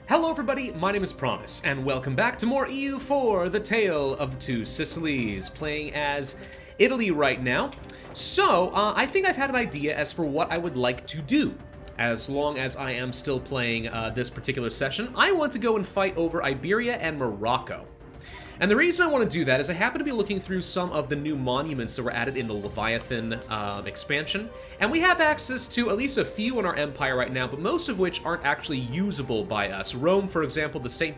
Hello everybody, my name is Pravus, and welcome back to more EU4, the Tale of the Two Sicilies, playing as Italy right now. So, I think I've had an idea as for what I would like to do. As long as I am still playing this particular session, I want to go and fight over Iberia and Morocco. And the reason I want to do that is I happen to be looking through some of the new monuments that were added in the Leviathan expansion, and we have access to at least a few in our empire right now, but most of which aren't actually usable by us. Rome, for example, the St.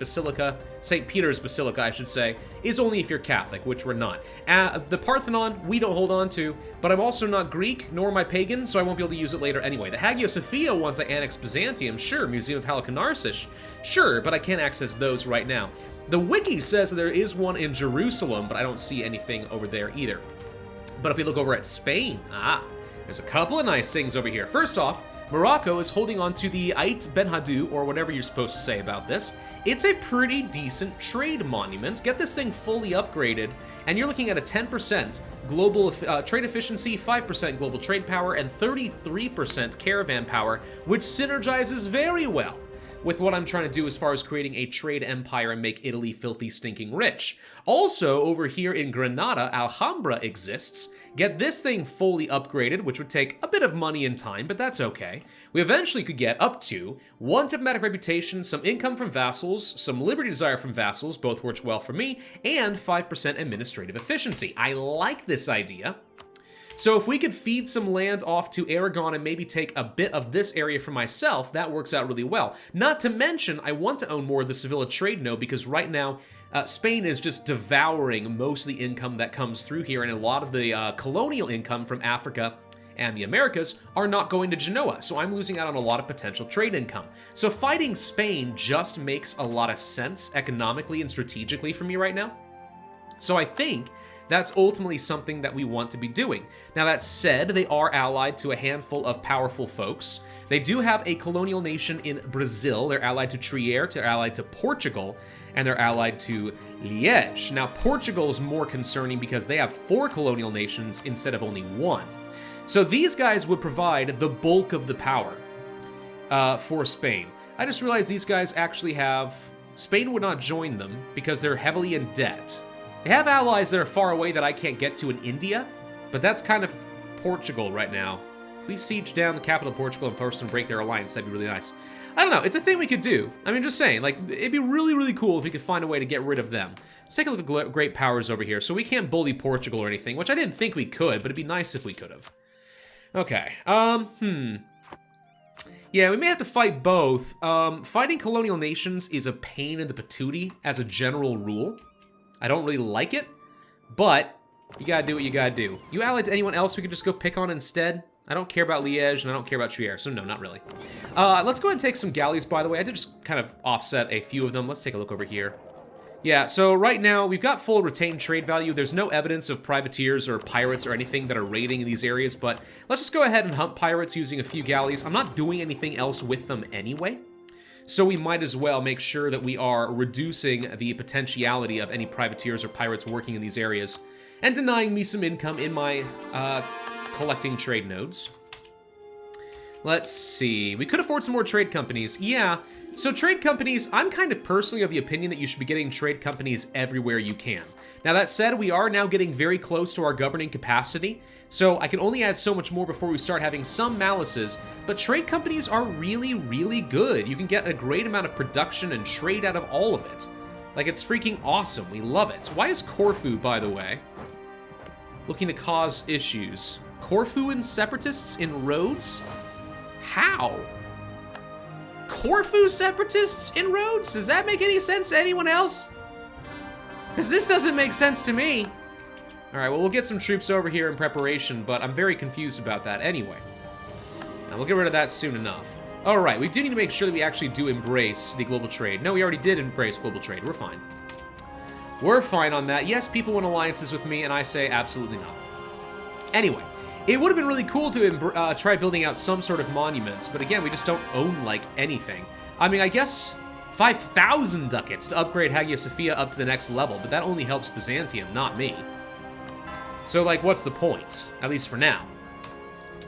Peter's Basilica, I should say, is only if you're Catholic, which we're not. The Parthenon, we don't hold on to, but I'm also not Greek, nor am I pagan, so I won't be able to use it later anyway. The Hagia Sophia, once I annex Byzantium, sure. Museum of Halicarnassus, sure, but I can't access those right now. The wiki says that there is one in Jerusalem, but I don't see anything over there either. But if we look over at Spain, there's a couple of nice things over here. First off, Morocco is holding on to the Ait Ben Haddou, or whatever you're supposed to say about this. It's a pretty decent trade monument. Get this thing fully upgraded, and you're looking at a 10% global trade efficiency, 5% global trade power, and 33% caravan power, which synergizes very well with what I'm trying to do as far as creating a trade empire and make Italy filthy stinking rich. Also, over here in Granada, Alhambra exists. Get this thing fully upgraded, which would take a bit of money and time, but that's okay. We eventually could get up to 1 diplomatic reputation, some income from vassals, some liberty desire from vassals, both works well for me, and 5% administrative efficiency. I like this idea. So if we could feed some land off to Aragon and maybe take a bit of this area for myself, that works out really well. Not to mention, I want to own more of the Sevilla trade node because right now, Spain is just devouring most of the income that comes through here, and a lot of the colonial income from Africa and the Americas are not going to Genoa, so I'm losing out on a lot of potential trade income. So fighting Spain just makes a lot of sense economically and strategically for me right now. So I think that's ultimately something that we want to be doing. Now that said, they are allied to a handful of powerful folks. They do have a colonial nation in Brazil. They're allied to Trier, they're allied to Portugal, and they're allied to Liège. Now Portugal is more concerning because they have 4 colonial nations instead of only 1. So these guys would provide the bulk of the power for Spain. I just realized these guys actually have... Spain would not join them because they're heavily in debt. They have allies that are far away that I can't get to in India, but that's kind of Portugal right now. If we siege down the capital of Portugal and force them to break their alliance, that'd be really nice. I don't know, it's a thing we could do. I mean, just saying, like, it'd be really, really cool if we could find a way to get rid of them. Let's take a look at great powers over here. So we can't bully Portugal or anything, which I didn't think we could, but it'd be nice if we could have. Okay, yeah, we may have to fight both. Fighting colonial nations is a pain in the patootie as a general rule. I don't really like it, but you gotta do what you gotta do. You allied to anyone else we could just go pick on instead? I don't care about Liège, and I don't care about Trier, so no, not really. Let's go ahead and take some galleys, by the way. I did just kind of offset a few of them. Let's take a look over here. Yeah, so right now, we've got full retained trade value. There's no evidence of privateers or pirates or anything that are raiding in these areas, but let's just go ahead and hunt pirates using a few galleys. I'm not doing anything else with them anyway. So we might as well make sure that we are reducing the potentiality of any privateers or pirates working in these areas and denying me some income in my collecting trade nodes. Let's see. We could afford some more trade companies. Yeah, so trade companies, I'm kind of personally of the opinion that you should be getting trade companies everywhere you can. Now that said, we are now getting very close to our governing capacity, so I can only add so much more before we start having some malices, but trade companies are really, really good. You can get a great amount of production and trade out of all of it. Like, it's freaking awesome. We love it. Why is Corfu, by the way, looking to cause issues? Corfuan separatists in Rhodes? How? Corfu separatists in Rhodes? Does that make any sense to anyone else? Because this doesn't make sense to me. Alright, well, we'll get some troops over here in preparation, but I'm very confused about that anyway. Now, we'll get rid of that soon enough. Alright, we do need to make sure that we actually do embrace the global trade. No, we already did embrace global trade. We're fine. We're fine on that. Yes, people want alliances with me, and I say absolutely not. Anyway, it would have been really cool to try building out some sort of monuments, but again, we just don't own, like, anything. I mean, I guess 5,000 ducats to upgrade Hagia Sophia up to the next level, but that only helps Byzantium, not me. So, like, what's the point? At least for now.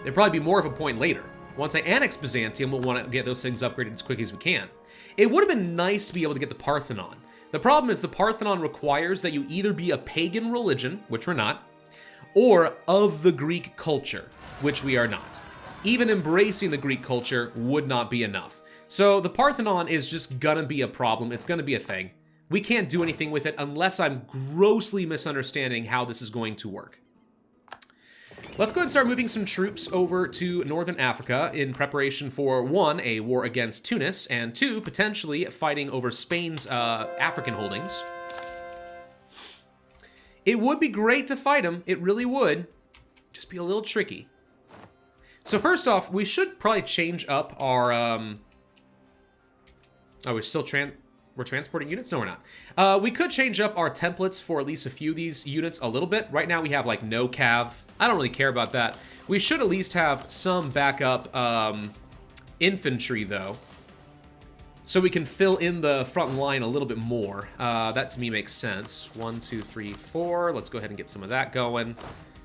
There'll probably be more of a point later. Once I annex Byzantium, we'll want to get those things upgraded as quick as we can. It would have been nice to be able to get the Parthenon. The problem is the Parthenon requires that you either be a pagan religion, which we're not, or of the Greek culture, which we are not. Even embracing the Greek culture would not be enough. So the Parthenon is just gonna be a problem. It's gonna be a thing. We can't do anything with it unless I'm grossly misunderstanding how this is going to work. Let's go ahead and start moving some troops over to Northern Africa in preparation for, 1, a war against Tunis, and 2, potentially fighting over Spain's African holdings. It would be great to fight them. It really would. Just be a little tricky. So first off, we should probably change up our... Oh, we're still we're transporting units? No, we're not. We could change up our templates for at least a few of these units a little bit. Right now we have, like, no cav. I don't really care about that. We should at least have some backup infantry, though, so we can fill in the front line a little bit more. That, to me, makes sense. 1, 2, 3, 4. Let's go ahead and get some of that going.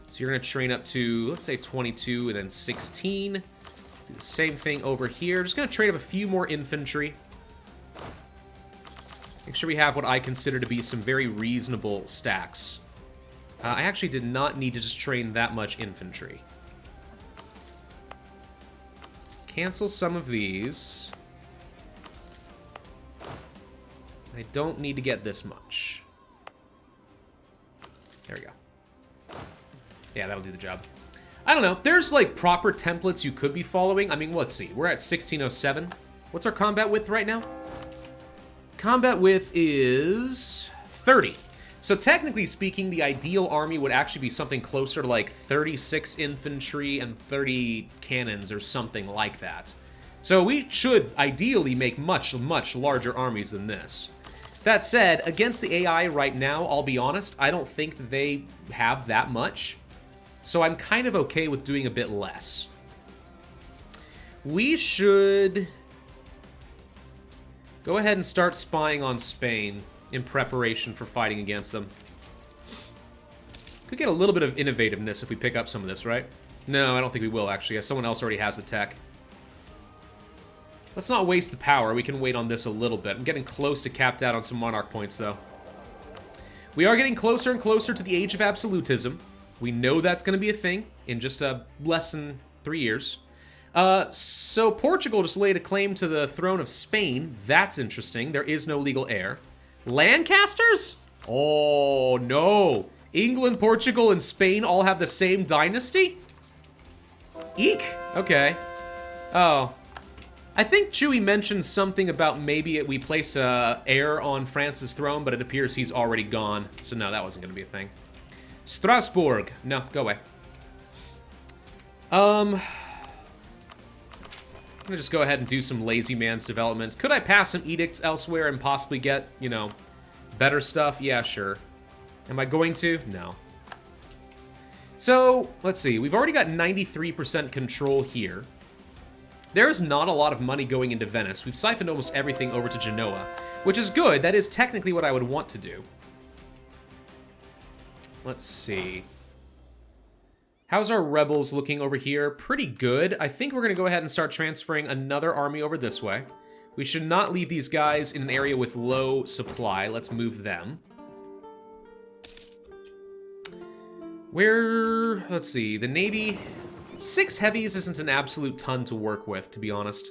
So you're going to train up to, let's say, 22 and then 16. Do the same thing over here. Just going to train up a few more infantry. Make sure we have what I consider to be some very reasonable stacks. I actually did not need to just train that much infantry. Cancel some of these. I don't need to get this much. There we go. Yeah, that'll do the job. I don't know. There's, like, proper templates you could be following. I mean, let's see. We're at 1607. What's our combat width right now? Combat width is 30. So technically speaking, the ideal army would actually be something closer to like 36 infantry and 30 cannons or something like that. So we should ideally make much, much larger armies than this. That said, against the AI right now, I'll be honest, I don't think that they have that much. So I'm kind of okay with doing a bit less. We should... go ahead and start spying on Spain in preparation for fighting against them. Could get a little bit of innovativeness if we pick up some of this, right? No, I don't think we will, actually. Someone else already has the tech. Let's not waste the power. We can wait on this a little bit. I'm getting close to capped out on some monarch points, though. We are getting closer and closer to the age of absolutism. We know that's going to be a thing in just less than 3 years. So Portugal just laid a claim to the throne of Spain. That's interesting. There is no legal heir. Lancasters? Oh, no. England, Portugal, and Spain all have the same dynasty? Eek. Okay. Oh. I think Chewy mentioned something about maybe we placed a heir on France's throne, but it appears he's already gone. So no, that wasn't going to be a thing. Strasbourg. No, go away. I'm gonna just go ahead and do some lazy man's development. Could I pass some edicts elsewhere and possibly get, you know, better stuff? Yeah, sure. Am I going to? No. So, let's see. We've already got 93% control here. There's not a lot of money going into Venice. We've siphoned almost everything over to Genoa, which is good. That is technically what I would want to do. Let's see. How's our rebels looking over here? Pretty good. I think we're going to go ahead and start transferring another army over this way. We should not leave these guys in an area with low supply. Let's move them. Let's see, the Navy... 6 heavies isn't an absolute ton to work with, to be honest.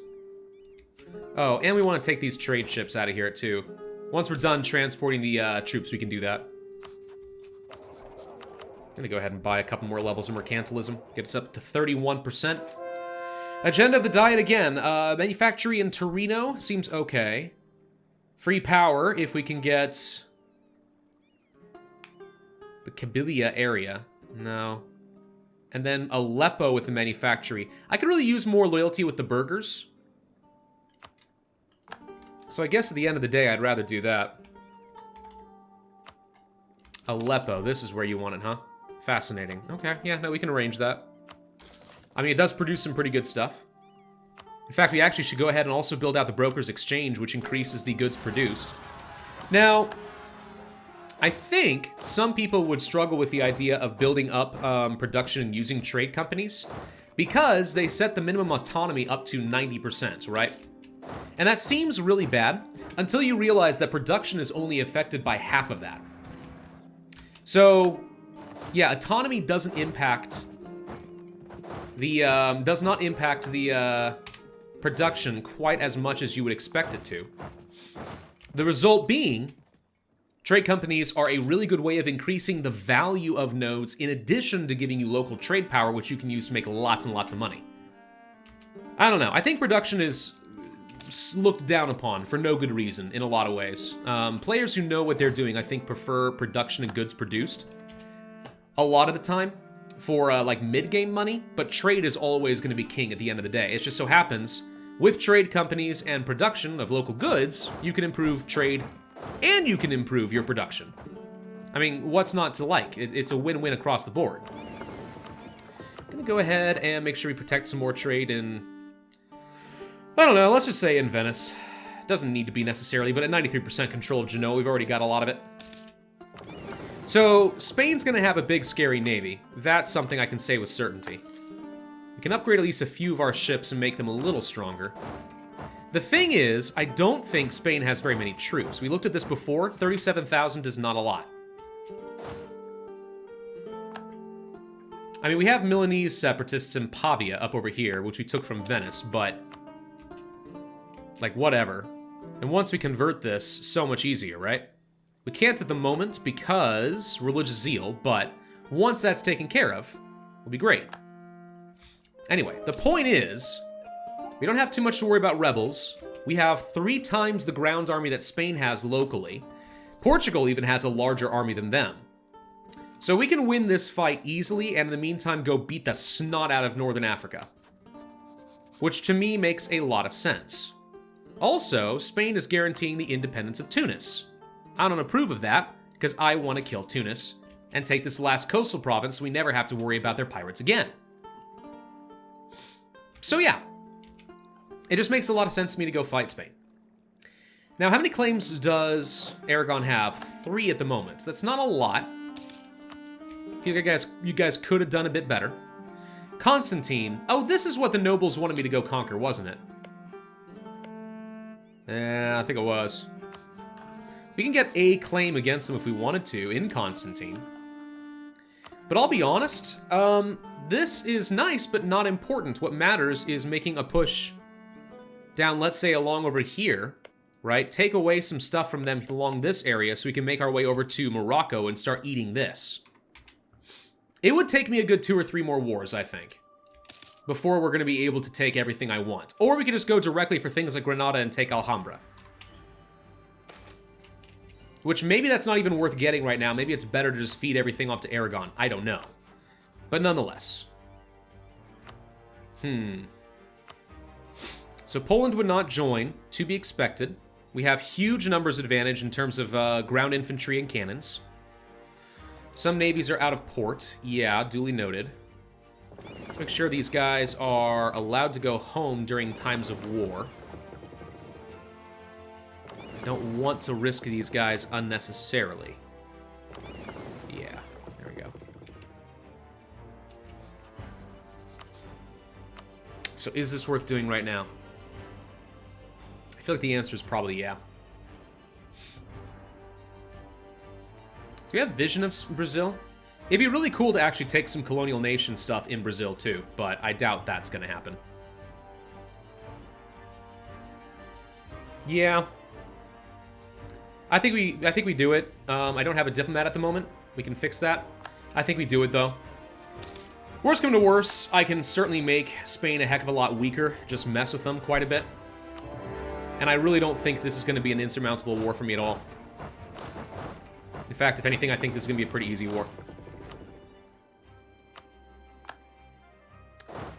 Oh, and we want to take these trade ships out of here, too. Once we're done transporting the troops, we can do that. I'm gonna go ahead and buy a couple more levels of mercantilism. Get us up to 31%. Agenda of the diet again. Manufacturing in Torino seems okay. Free power if we can get the Kabylia area. No. And then Aleppo with the manufactory. I could really use more loyalty with the burghers. So I guess at the end of the day, I'd rather do that. Aleppo, this is where you want it, huh? Fascinating. Okay, yeah, no, we can arrange that. I mean, it does produce some pretty good stuff. In fact, we actually should go ahead and also build out the broker's exchange, which increases the goods produced. Now, I think some people would struggle with the idea of building up production and using trade companies because they set the minimum autonomy up to 90%, right? And that seems really bad until you realize that production is only affected by half of that. So, yeah, autonomy doesn't impact the, does not impact the, production quite as much as you would expect it to. The result being, trade companies are a really good way of increasing the value of nodes in addition to giving you local trade power, which you can use to make lots and lots of money. I don't know. I think production is looked down upon for no good reason in a lot of ways. Players who know what they're doing, I think, prefer production and goods produced a lot of the time for like mid-game money, but trade is always going to be king at the end of the day. It just so happens, with trade companies and production of local goods, you can improve trade and you can improve your production. I mean, what's not to like? It's a win-win across the board. I'm going to go ahead and make sure we protect some more trade in, I don't know, let's just say in Venice. Doesn't need to be necessarily, but at 93% control of Genoa, we've already got a lot of it. So, Spain's gonna have a big, scary navy. That's something I can say with certainty. We can upgrade at least a few of our ships and make them a little stronger. The thing is, I don't think Spain has very many troops. We looked at this before. 37,000 is not a lot. I mean, we have Milanese separatists in Pavia up over here, which we took from Venice, but like, whatever. And once we convert this, so much easier, right? We can't at the moment because religious zeal, but once that's taken care of, it'll be great. Anyway, the point is, we don't have too much to worry about rebels. We have 3 times the ground army that Spain has locally. Portugal even has a larger army than them. So we can win this fight easily, and in the meantime go beat the snot out of Northern Africa. Which to me makes a lot of sense. Also, Spain is guaranteeing the independence of Tunis. I don't approve of that, because I want to kill Tunis and take this last coastal province so we never have to worry about their pirates again. So yeah, it just makes a lot of sense to me to go fight Spain. Now, how many claims does Aragon have? 3 at the moment. That's not a lot. I feel like you guys could have done a bit better. Constantine. Oh, this is what the nobles wanted me to go conquer, wasn't it? I think it was. We can get a claim against them if we wanted to in Constantine. But I'll be honest, this is nice but not important. What matters is making a push down, let's say, along over here, right? Take away some stuff from them along this area so we can make our way over to Morocco and start eating this. It would take me a good 2 or 3 more wars, I think, before we're going to be able to take everything I want. Or we could just go directly for things like Granada and take Alhambra. Which maybe that's not even worth getting right now. Maybe it's better to just feed everything off to Aragon. I don't know. But nonetheless. So Poland would not join, to be expected. We have huge numbers advantage in terms of ground infantry and cannons. Some navies are out of port. Yeah, duly noted. Let's make sure these guys are allowed to go home during times of war. I don't want to risk these guys unnecessarily. Yeah, there we go. So is this worth doing right now? I feel like the answer is probably yeah. Do we have vision of Brazil? It'd be really cool to actually take some colonial nation stuff in Brazil too, but I doubt that's gonna happen. Yeah. I think we do it. I don't have a diplomat at the moment. We can fix that. I think we do it though. Worst come to worst, I can certainly make Spain a heck of a lot weaker. Just mess with them quite a bit. And I really don't think this is going to be an insurmountable war for me at all. In fact, if anything, I think this is going to be a pretty easy war.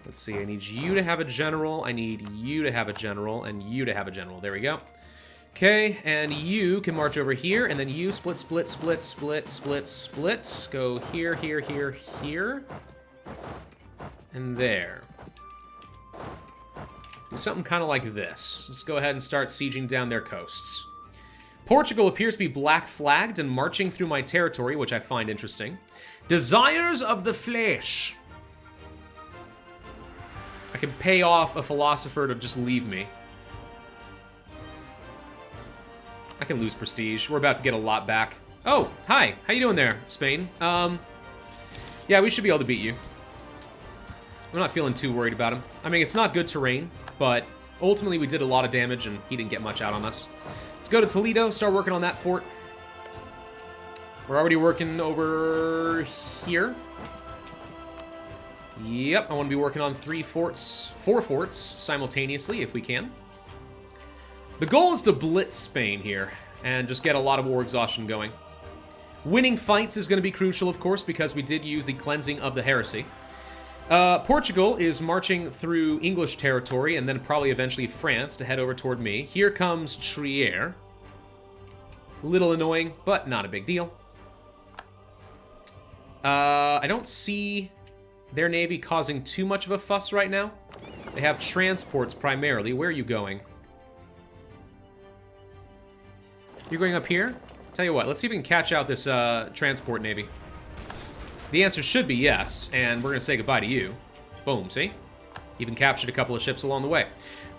Let's see, I need you to have a general, I need you to have a general, and you to have a general. There we go. Okay, and you can march over here, and then you split, split, split, split, split, split. Go here, here, here, here. And there. Do something kind of like this. Let's go ahead and start sieging down their coasts. Portugal appears to be black flagged and marching through my territory, which I find interesting. Desires of the flesh. I could pay off a philosopher to just leave me. I can lose prestige. We're about to get a lot back. Oh, hi. How you doing there, Spain? Yeah, we should be able to beat you. I'm not feeling too worried about him. I mean, it's not good terrain, but ultimately we did a lot of damage and he didn't get much out on us. Let's go to Toledo, start working on that fort. We're already working over here. Yep, I want to be working on 4 forts simultaneously if we can. The goal is to blitz Spain here and just get a lot of war exhaustion going. Winning fights is going to be crucial, of course, because we did use the cleansing of the heresy. Portugal is marching through English territory and then probably eventually France to head over toward me. Here comes Trier. Little annoying, but not a big deal. I don't see their navy causing too much of a fuss right now. They have transports primarily. Where are you going? You're going up here? Tell you what, let's see if we can catch out this transport navy. The answer should be yes, and we're going to say goodbye to you. Boom, see? Even captured a couple of ships along the way.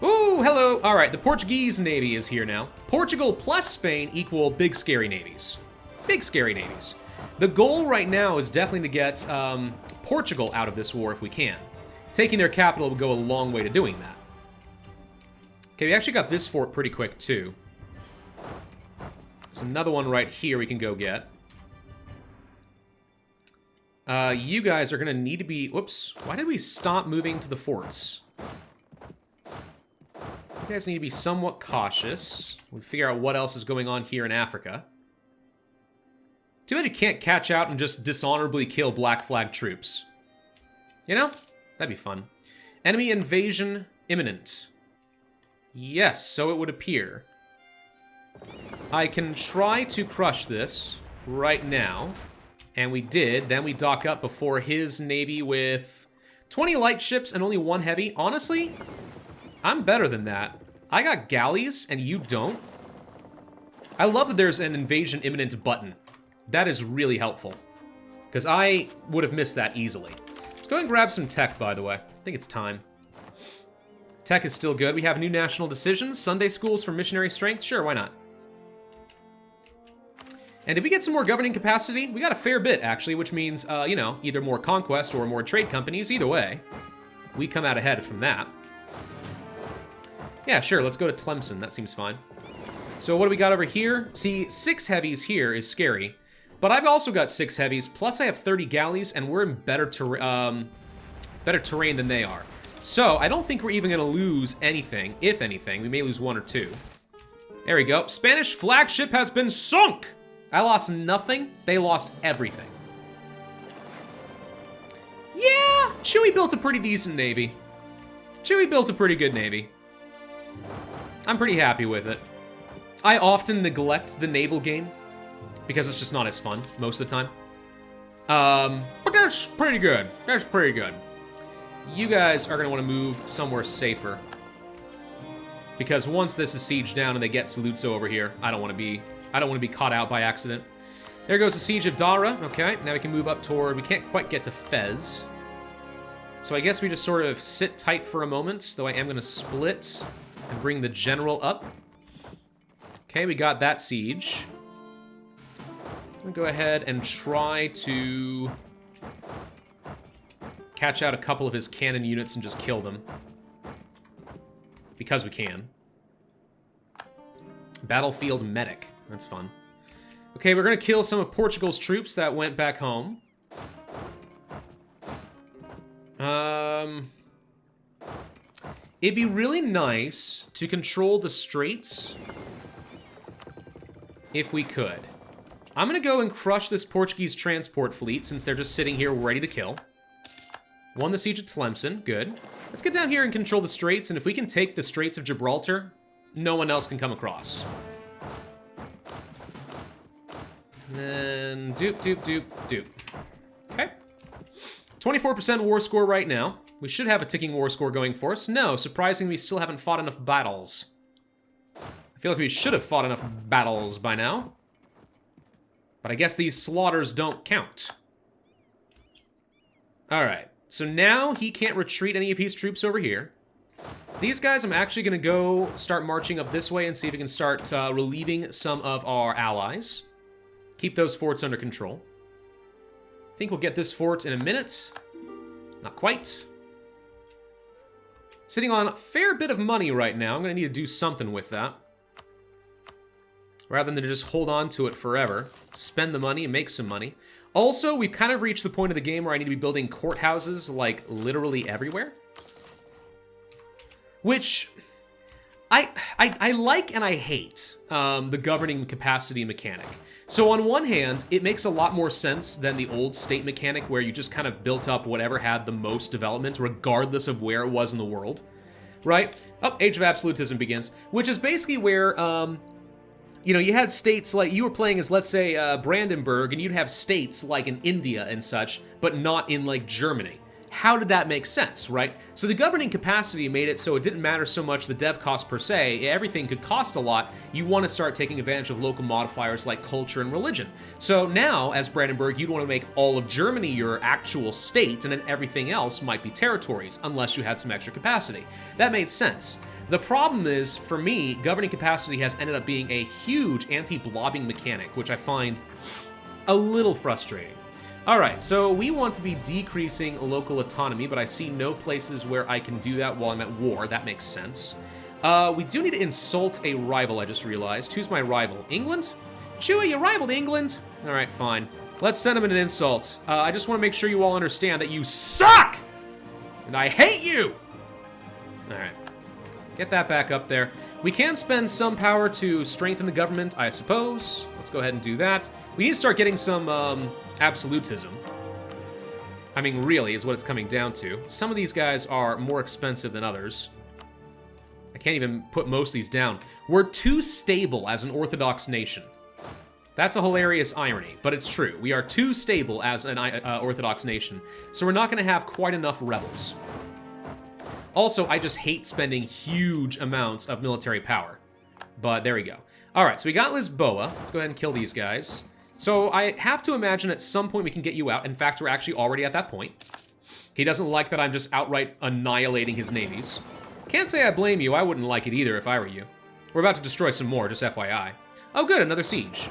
Ooh, hello! Alright, the Portuguese navy is here now. Portugal plus Spain equal big scary navies. Big scary navies. The goal right now is definitely to get Portugal out of this war if we can. Taking their capital will go a long way to doing that. Okay, we actually got this fort pretty quick, too. There's another one right here we can go get. You guys are going to need to be... Whoops. Why did we stop moving to the forts? You guys need to be somewhat cautious. We figure out what else is going on here in Africa. Too bad you can't catch out and just dishonorably kill Black Flag troops. You know? That'd be fun. Enemy invasion imminent. Yes, so it would appear. I can try to crush this right now. And we did. Then we dock up before his navy with 20 light ships and only 1 heavy. Honestly, I'm better than that. I got galleys and you don't. I love that there's an invasion imminent button. That is really helpful. Because I would have missed that easily. Let's go ahead and grab some tech, by the way. I think it's time. Tech is still good. We have new national decisions. Sunday schools for missionary strength. Sure, why not? And did we get some more governing capacity? We got a fair bit, actually, which means, you know, either more conquest or more trade companies. Either way, we come out ahead from that. Yeah, sure, let's go to Tlemcen. That seems fine. So what do we got over here? See, 6 heavies here is scary. But I've also got 6 heavies, plus I have 30 galleys, and we're in better terrain than they are. So I don't think we're even going to lose anything. If anything, we may lose 1 or 2. There we go. Spanish flagship has been sunk! I lost nothing. They lost everything. Yeah, Chewy built a pretty decent navy. Chewy built a pretty good navy. I'm pretty happy with it. I often neglect the naval game because it's just not as fun most of the time. But that's pretty good. That's pretty good. You guys are going to want to move somewhere safer. Because once this is sieged down and they get Saluzzo over here, I don't want to be caught out by accident. There goes the siege of Dara. Okay, now we can move up toward... We can't quite get to Fez. So I guess we just sort of sit tight for a moment, though I am going to split and bring the general up. Okay, we got that siege. I'm going to go ahead and try to catch out a couple of his cannon units and just kill them. Because we can. Battlefield medic. That's fun. Okay, we're going to kill some of Portugal's troops that went back home. It'd be really nice to control the straits if we could. I'm going to go and crush this Portuguese transport fleet since they're just sitting here ready to kill. Won the siege of Tlemcen. Good. Let's get down here and control the straits, and if we can take the Straits of Gibraltar, no one else can come across. And then doop, doop, doop, doop. Okay. 24% war score right now. We should have a ticking war score going for us. No, surprisingly, we still haven't fought enough battles. I feel like we should have fought enough battles by now. But I guess these slaughters don't count. Alright, so now he can't retreat any of his troops over here. These guys, I'm actually going to go start marching up this way and see if we can start relieving some of our allies. Keep those forts under control. I think we'll get this fort in a minute. Not quite. Sitting on a fair bit of money right now. I'm going to need to do something with that. Rather than just hold on to it forever. Spend the money and make some money. Also, we've kind of reached the point of the game where I need to be building courthouses, like, literally everywhere. Which I like and I hate the governing capacity mechanic. So on one hand, it makes a lot more sense than the old state mechanic where you just kind of built up whatever had the most development, regardless of where it was in the world, right? Oh, Age of Absolutism begins, which is basically where, you know, you had states like, you were playing as, let's say, Brandenburg, and you'd have states like in India and such, but not in, like, Germany. How did that make sense, right? So the governing capacity made it so it didn't matter so much the dev cost per se. Everything could cost a lot. You want to start taking advantage of local modifiers like culture and religion. So now, as Brandenburg, you'd want to make all of Germany your actual state, and then everything else might be territories, unless you had some extra capacity. That made sense. The problem is, for me, governing capacity has ended up being a huge anti-blobbing mechanic, which I find a little frustrating. Alright, so we want to be decreasing local autonomy, but I see no places where I can do that while I'm at war. That makes sense. We do need to insult a rival, I just realized. Who's my rival? England? Chewy, you rivaled England? Alright, fine. Let's send him an insult. I just want to make sure you all understand that you suck! And I hate you! Alright. Get that back up there. We can spend some power to strengthen the government, I suppose. Let's go ahead and do that. We need to start getting some, absolutism. I mean, really, is what it's coming down to. Some of these guys are more expensive than others. I can't even put most of these down. We're too stable as an Orthodox nation. That's a hilarious irony, but it's true. We are too stable as an Orthodox nation, so we're not going to have quite enough rebels. Also, I just hate spending huge amounts of military power. But there we go. Alright, so we got Lisboa. Let's go ahead and kill these guys. So I have to imagine at some point we can get you out. In fact, we're actually already at that point. He doesn't like that I'm just outright annihilating his navies. Can't say I blame you. I wouldn't like it either if I were you. We're about to destroy some more, just FYI. Oh good, another siege.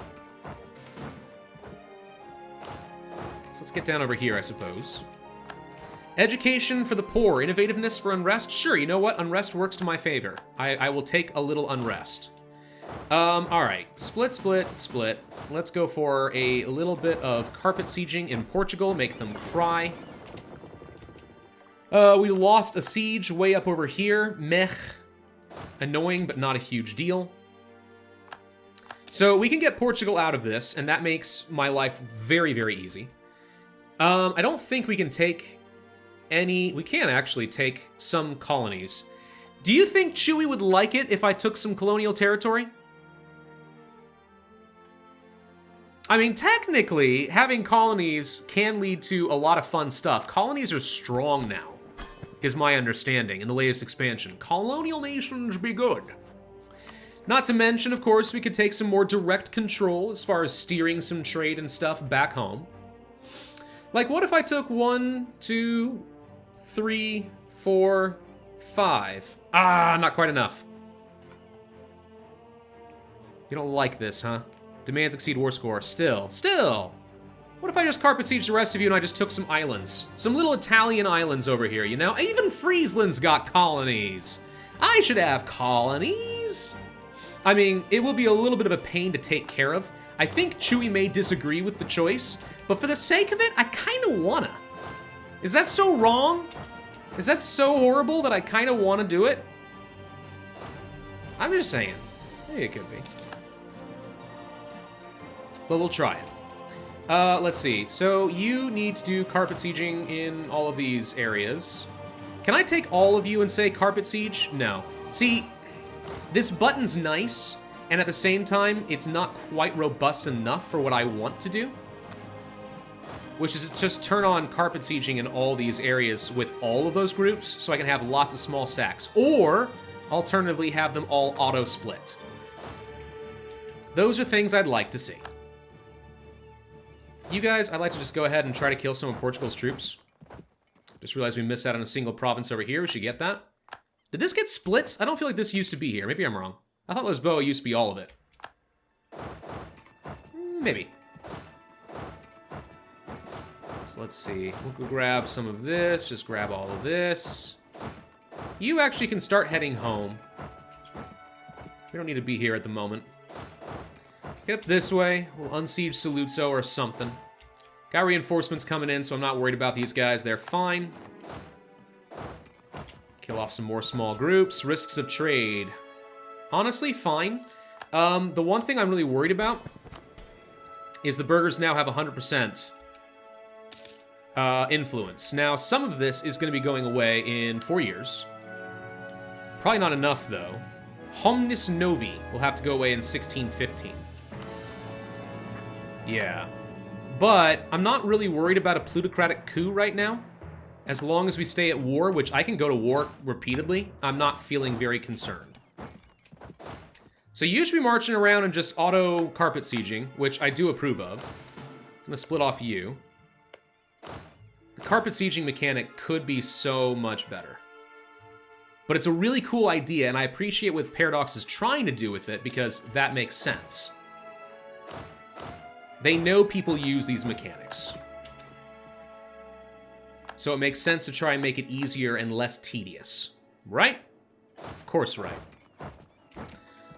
So let's get down over here, I suppose. Education for the poor, innovativeness for unrest. Sure, you know what? Unrest works to my favor. I will take a little unrest. Alright. Split, split, split. Let's go for a little bit of carpet sieging in Portugal. Make them cry. We lost a siege way up over here. Meh. Annoying, but not a huge deal. So we can get Portugal out of this, and that makes my life very, very easy. I don't think we can take any... We can actually take some colonies. Do you think Chewy would like it if I took some colonial territory? I mean, technically, having colonies can lead to a lot of fun stuff. Colonies are strong now, is my understanding in the latest expansion. Colonial nations be good. Not to mention, of course, we could take some more direct control as far as steering some trade and stuff back home. Like, what if I took 1, 2, 3, 4, 5? Ah, not quite enough. You don't like this, huh? Demands exceed war score. Still. What if I just carpet siege the rest of you and I just took some islands? Some little Italian islands over here, you know? Even Friesland's got colonies. I should have colonies. I mean, it will be a little bit of a pain to take care of. I think Chewy may disagree with the choice, but for the sake of it, I kind of wanna. Is that so wrong? Is that so horrible that I kind of want to do it? I'm just saying. Maybe it could be. But we'll try it. Let's see. So you need to do carpet sieging in all of these areas. Can I take all of you and say carpet siege? No. See, this button's nice, and at the same time, it's not quite robust enough for what I want to do. Which is just turn on carpet sieging in all these areas with all of those groups, so I can have lots of small stacks. Or, alternatively, have them all auto-split. Those are things I'd like to see. You guys, I'd like to just go ahead and try to kill some of Portugal's troops. Just realized we missed out on a single province over here. We should get that. Did this get split? I don't feel like this used to be here. Maybe I'm wrong. I thought Lisboa used to be all of it. Maybe. So let's see. We'll go grab some of this. Just grab all of this. You actually can start heading home. We don't need to be here at the moment. Let's get up this way. We'll unsiege Saluzzo or something. Got reinforcements coming in, so I'm not worried about these guys. They're fine. Kill off some more small groups. Risks of trade. Honestly, fine. The one thing I'm really worried about is the burghers now have 100% influence. Now, some of this is going to be going away in 4 years. Probably not enough, though. Homnis Novi will have to go away in 1615. Yeah. But I'm not really worried about a plutocratic coup right now. As long as we stay at war, which I can go to war repeatedly, I'm not feeling very concerned. So you should be marching around and just auto carpet sieging, which I do approve of. I'm gonna split off you. The carpet sieging mechanic could be so much better. But it's a really cool idea, and I appreciate what Paradox is trying to do with it, because that makes sense. They know people use these mechanics. So it makes sense to try and make it easier and less tedious. Right? Of course, right.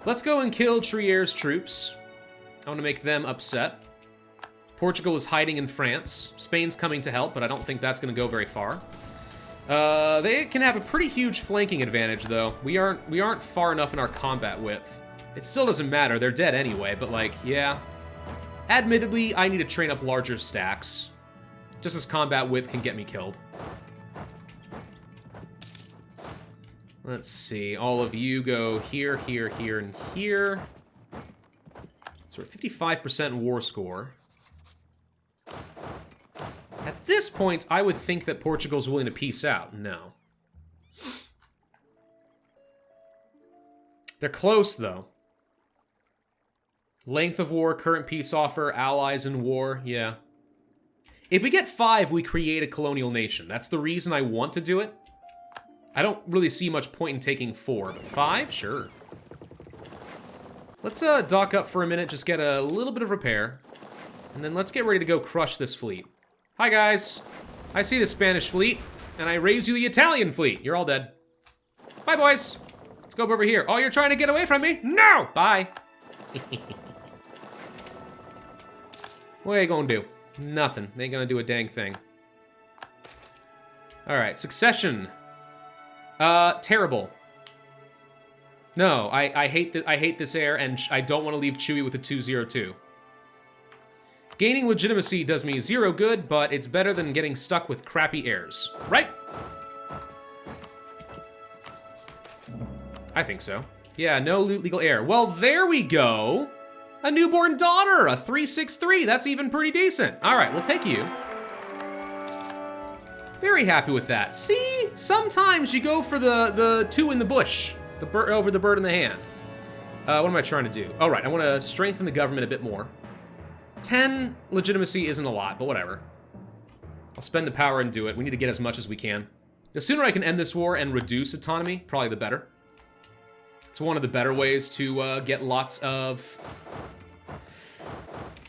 Let's go and kill Trier's troops. I want to make them upset. Portugal is hiding in France. Spain's coming to help, but I don't think that's going to go very far. They can have a pretty huge flanking advantage, though. We aren't far enough in our combat width. It still doesn't matter. They're dead anyway, but, like, yeah. Admittedly, I need to train up larger stacks. Just as combat width can get me killed. Let's see. All of you go here, here, here, and here. So we're at 55% war score. At this point, I would think that Portugal's willing to peace out. No. They're close, though. Length of war, current peace offer, allies in war, yeah. If we get 5, we create a colonial nation. That's the reason I want to do it. I don't really see much point in taking 4, but 5? Sure. Let's dock up for a minute, just get a little bit of repair. And then let's get ready to go crush this fleet. Hi, guys. I see the Spanish fleet, and I raise you the Italian fleet. You're all dead. Bye, boys. Let's go over here. Oh, you're trying to get away from me? No! Bye. What are you gonna do? Nothing. They ain't gonna do a dang thing. Alright, succession. Terrible. No, I hate this heir, and I don't want to leave Chewy with a 202. Gaining legitimacy does me 0 good, but it's better than getting stuck with crappy heirs. Right? I think so. Yeah, no legal heir. Well, there we go. A newborn daughter, a 363. That's even pretty decent. All right, we'll take you. Very happy with that. See, sometimes you go for the 2 in the bush, over the bird in the hand. What am I trying to do? All right, I want to strengthen the government a bit more. 10 legitimacy isn't a lot, but whatever. I'll spend the power and do it. We need to get as much as we can. The sooner I can end this war and reduce autonomy, probably the better. It's one of the better ways to get lots of...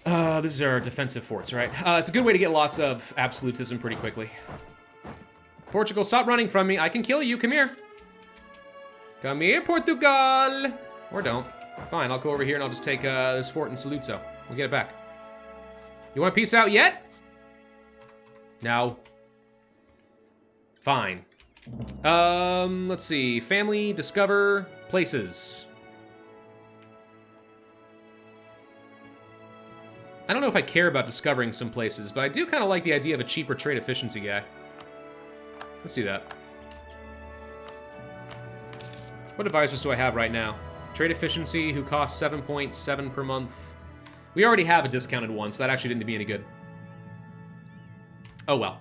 these are defensive forts, right? It's a good way to get lots of absolutism pretty quickly. Portugal, stop running from me. I can kill you. Come here. Come here, Portugal. Or don't. Fine, I'll go over here and I'll just take this fort in Saluzzo. We'll get it back. You want to peace out yet? No. Fine. Let's see. Family, discover, places. I don't know if I care about discovering some places, but I do kind of like the idea of a cheaper trade efficiency guy. Let's do that. What advisors do I have right now? Trade efficiency, who costs 7.7 per month. We already have a discounted one, so that actually didn't do me any good. Oh well.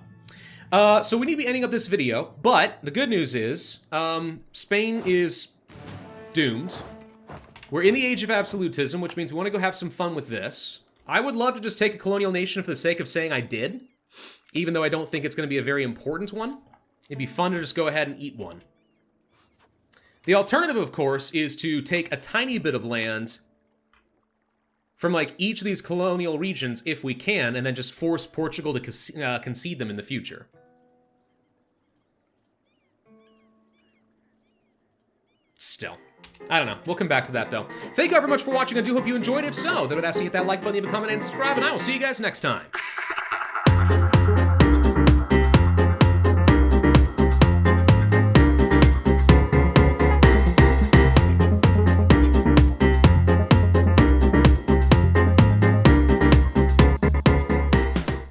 So we need to be ending up this video, but the good news is, Spain is doomed. We're in the age of absolutism, which means we want to go have some fun with this. I would love to just take a colonial nation for the sake of saying I did, even though I don't think it's going to be a very important one. It'd be fun to just go ahead and eat one. The alternative, of course, is to take a tiny bit of land from, like, each of these colonial regions, if we can, and then just force Portugal to concede them in the future. Still. I don't know. We'll come back to that, though. Thank you all very much for watching. I do hope you enjoyed. If so, then I'd ask you to hit that like button, leave a comment, and subscribe, and I will see you guys next time.